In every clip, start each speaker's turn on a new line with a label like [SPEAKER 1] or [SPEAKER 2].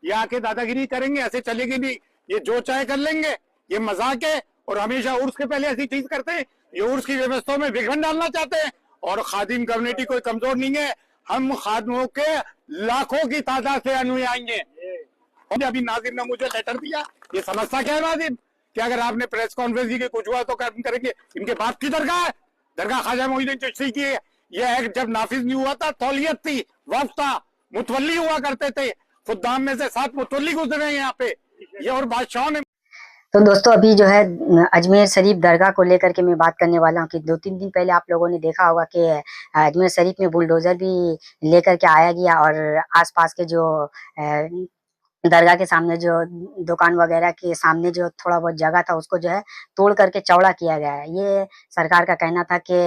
[SPEAKER 1] ये आके दादागिरी करेंगे, ऐसे चलेगी नहीं। ये जो चाहे कर लेंगे, ये मजाक है। और हमेशा उर्स के पहले ऐसी चीज करते हैं, ये उर्स की व्यवस्था में विघ्न डालना चाहते हैं। और खादिम कम्युनिटी कोई कमजोर नहीं है, हम खादिमों के लाखों की तादाद से अनुयायी हैं। अभी नाजिम ने मुझे लेटर दिया, ये समझता क्या है नाजिम कि अगर आपने प्रेस कॉन्फ्रेंस की कुछ हुआ तो कर्म करेंगे। इनके बाप की दरगाह है, दरगाह ख्वाजा मोइनुद्दीन चिश्ती की है। ये एक्ट जब नाफिज नहीं हुआ था, तौलियत थी, वफ था, मुतवल्ली हुआ करते थे। खुद्दाम में से 7 मुतवल्ली गुजरे हैं यहाँ पे, ये और बादशाहों ने।
[SPEAKER 2] तो दोस्तों अभी जो है अजमेर शरीफ दरगाह को लेकर के मैं बात करने वाला हूँ कि 2-3 दिन पहले आप लोगों ने देखा होगा कि अजमेर शरीफ में बुलडोजर भी लेकर के आया गया और आसपास के जो दरगाह के सामने जो दुकान वगैरह के सामने जो थोड़ा बहुत जगह था उसको जो है तोड़ करके चौड़ा किया गया है। ये सरकार का कहना था कि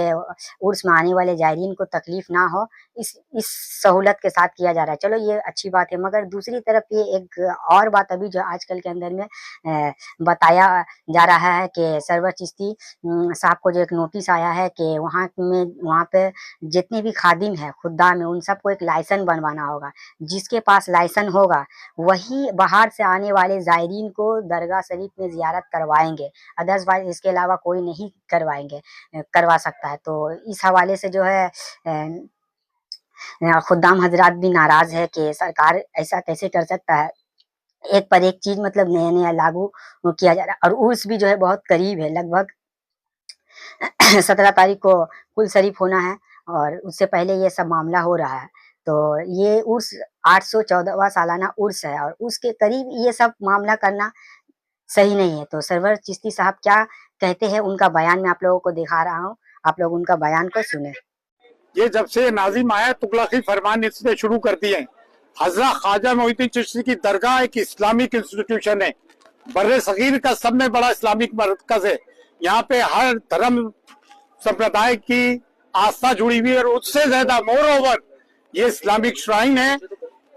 [SPEAKER 2] उर्स में आने वाले जायरीन को तकलीफ ना हो, इस सहूलत के साथ किया जा रहा है। चलो ये अच्छी बात है, मगर दूसरी तरफ ये एक और बात अभी जो आजकल के अंदर में बताया जा रहा है कि सरवर चिश्ती साहब को जो एक नोटिस आया है कि वहाँ पे जितने भी खादिम है खुद्दाम है उन सबको एक लाइसेंस बनवाना होगा। जिसके पास लाइसेंस होगा वही बाहर से आने वाले जायरीन को दरगाह शरीफ में जियारत करवाएंगे, अदरवाइज इसके अलावा कोई नहीं करवा सकता है। तो इस हवाले से जो है खुद्दाम हजरात भी नाराज है कि सरकार ऐसा कैसे कर सकता है। एक पर एक चीज मतलब नया लागू किया जा रहा है। और उर्स भी जो है बहुत करीब है, लगभग 17 तारीख को कुल शरीफ होना है और उससे पहले ये सब मामला हो रहा है। तो ये उर्स 814वां सालाना उर्स है और उसके करीब ये सब मामला करना सही नहीं है। तो सरवर चिश्ती साहब क्या कहते हैं उनका बयान मैं आप लोगों को दिखा रहा हूँ, आप लोग उनका बयान को सुने।
[SPEAKER 1] ये जब से नाजिम आया तुगलकी फरमान इसने शुरू कर दिए। हजरत ख्वाजा मोइनुद्दीन चिश्ती की दरगाह एक इस्लामिक इंस्टीट्यूशन है, बर्रे सगीर का सब में बड़ा इस्लामिक मरकज है। यहाँ पे हर धर्म संप्रदाय की आस्था जुड़ी हुई है और उससे ज्यादा मोर ओवर ये इस्लामिक श्राइन है।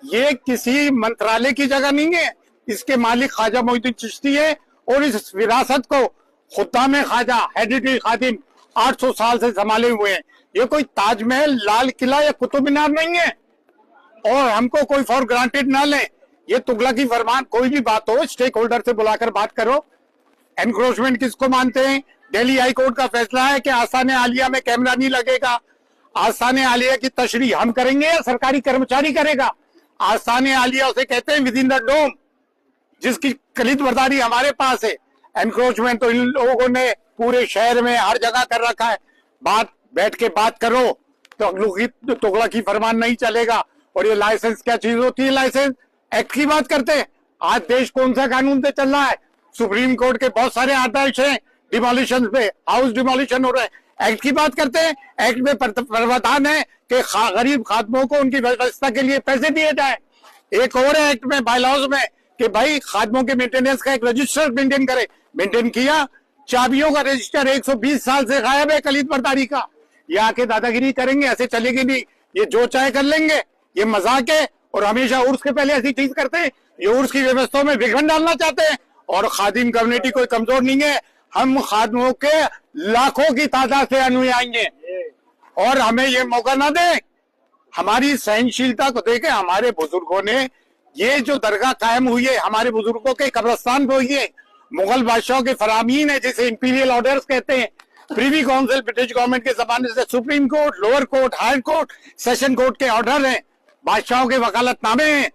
[SPEAKER 1] ये किसी मंत्रालय की जगह नहीं है, इसके मालिक ख्वाजा मोइनुद्दीन चिश्ती है और इस विरासत को खुद्दाम ख्वाजा हेरिटेज खादिम 800 साल से संभाले हुए हैं। ये कोई ताजमहल, लाल किला या कुतुब मीनार नहीं है और हमको कोई फॉर ग्रांटेड ना लें। ये तुगलकी फरमान, कोई भी बात हो स्टेक होल्डर से बुलाकर बात करो। एनक्रोचमेंट किसको मानते हैं? दिल्ली हाई कोर्ट का फैसला है कि आस्थान आलिया में कैमरा नहीं लगेगा। आस्थान आलिया की तशरीह हम करेंगे या सरकारी कर्मचारी करेगा? आस्थान आलिया उसे कहते हैं विद इन द डोम, जिसकी कलीद बरदारी हमारे पास है। एनक्रोचमेंट तो इन लोगों ने पूरे शहर में हर जगह कर रखा है। बात बैठ के बात करो तो तुगलकी फरमान नहीं चलेगा। और ये लाइसेंस क्या चीज होती है? लाइसेंस एक्ट की बात करते हैं। आज देश कौन सा कानून पे चल रहा है? सुप्रीम कोर्ट के बहुत सारे आदेश हैं डिमोलिशन पे, हाउस डिमोलिशन हो रहे हैं। एक्ट की बात करते हैं, एक्ट में प्रावधान है कि गरीब खादिमों को उनकी व्यवस्था के लिए पैसे दिए जाए। एक और है एक्ट में, बायलॉज में, कि भाई खादिमों के मेंटेनेंस का एक रजिस्टर मेंटेन करे। मेंटेन किया, चाबियों का रजिस्टर 120 साल से गायब है कलीद बरदारी का। ये आके दादागिरी करेंगे, ऐसे चलेगी नहीं। ये जो चाहे कर लेंगे, ये मजाक है। और हमेशा उर्स के पहले ऐसी चीज करते हैं, ये उर्स की व्यवस्था में विघ्न डालना चाहते हैं। और खादिम कम्युनिटी कोई कमजोर नहीं है, हम खादिमों के लाखों की तादाद से अनुयायी हैं और हमें ये मौका ना दें। हमारी सहनशीलता को देखे हमारे बुजुर्गों ने, ये जो दरगाह कायम हुई है हमारे बुजुर्गों के कब्रिस्तान पे हुई है। मुगल बादशाहों के फरामीन है, जिसे इंपीरियल ऑर्डर्स कहते हैं। प्रीवी काउंसिल ब्रिटिश गवर्नमेंट के जमाने से supreme court, lower court, higher court, session court के ऑर्डर हैं, बादशाहों के वकालतनामे हैं।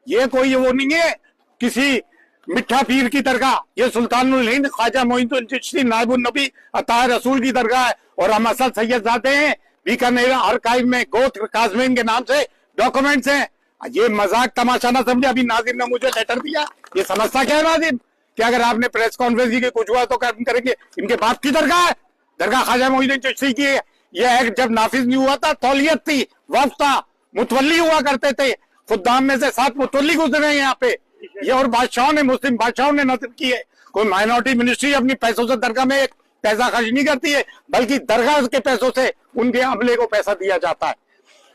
[SPEAKER 1] ये कोई वो नहीं है किसी मिठा पीर की दरगाह। ये सुल्तानुल हिंद ख्वाजा मोइनुद्दीन चिश्ती नायबुन नबी अता रसूल की दरगाह है और हम असद सैयदजादे हैं। बीकानेर आर्काइव में गोत्र काजमीन के नाम से डॉक्यूमेंट्स हैं। ये मजाक तमाशा ना समझे। अभी नाजिम ने मुझे लेटर दिया, ये समझता क्या है नाजिम कि अगर आपने प्रेस कॉन्फ्रेंस की कुछ हुआ तो कर्म करेंगे। इनके बाप की दरगाह है, दरगाह ख्वाजा मोइनुद्दीन चिश्ती की है। ये एक्ट जब नाफिज नहीं हुआ था, तौलियत थी, वफ था, मुतवल्ली हुआ करते थे। खुद्दाम में से 7 मुतवल्ली गुजरे हैं यहाँ पे। ये और बादशाहों ने, मुस्लिम बादशाहों ने नजर की है। कोई माइनॉरिटी मिनिस्ट्री अपनी पैसों से दरगाह में पैसा खर्च नहीं करती है, बल्कि दरगाह के पैसों से उनके अमले को पैसा दिया जाता है।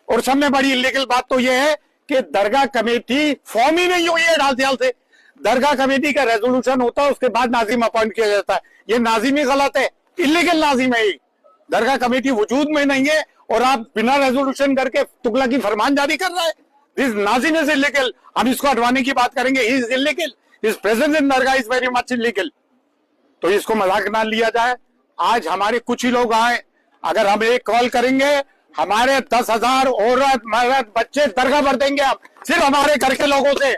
[SPEAKER 1] और सबसे बड़ी इलीगल बात तो यह है कि दरगाह कमेटी फॉर्म ही नहीं हुई है 2.5 साल से। दरगाह कमेटी का रेजोल्यूशन होता है, उसके बाद नाजिम अपॉइंट किया जाता है। ये नाजिम ही गलत है, इलीगल नाजिम है। दरगाह कमेटी वजूद में नहीं है और आप बिना रेजोल्यूशन करके तुगलकी फरमान जारी कर रहे हैं। This Nazim is illegal. हम इसको हटवाने की बात करेंगे, he is illegal, his presence in Dargah is very much illegal. तो इसको मजाक ना लिया जाए। आज हमारे कुछ ही लोग आए, अगर हम एक कॉल करेंगे हमारे 10,000 औरत मर्द बच्चे दरगाह भर देंगे आप, सिर्फ हमारे घर के लोगों से,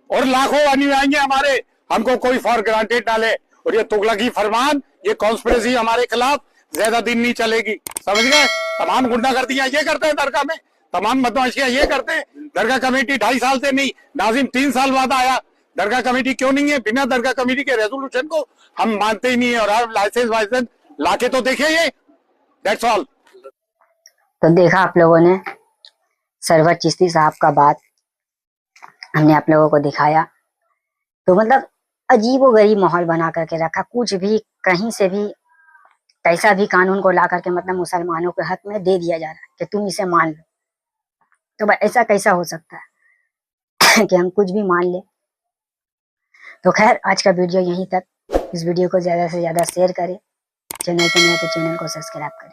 [SPEAKER 1] और लाखों अनुयायी हमारे, हमको कोई फॉर ग्रांटेड ना ले। और ये तुगलकी फरमान, ये कॉन्स्पिरेसी हमारे खिलाफ ज्यादा दिन नहीं चलेगी, समझ गए। तमाम गुंडागर्दियां ये करते हैं दरगाह में, तमाम बदमाशियां ये करते हैं। दरगाह कमेटी 2.5 साल से नहीं, नाजिम 3 साल बाद आया। दरगाह कमेटी क्यों नहीं है? बिना दरगाह कमेटी के रेजोल्यूशन को हम मानते ही नहीं है। और आप लाइसेंस वाइसेंस लाके तो देखिए, ये दैट्स ऑल।
[SPEAKER 2] तो देखा आप लोगों ने सरवर चिश्ती साहब का बात, हमने आप लोगों को दिखाया। तो मतलब अजीबोगरीब माहौल बना करके रखा, कुछ भी कहीं से भी कैसा भी कानून को ला करके मतलब मुसलमानों के हक में दे दिया जा रहा है कि तुम इसे मान लो। तो भाई ऐसा कैसा हो सकता है कि हम कुछ भी मान ले। तो खैर आज का वीडियो यहीं तक। इस वीडियो को ज्यादा से ज्यादा शेयर करें, चैनल पे नए तो चैनल को सब्सक्राइब करें।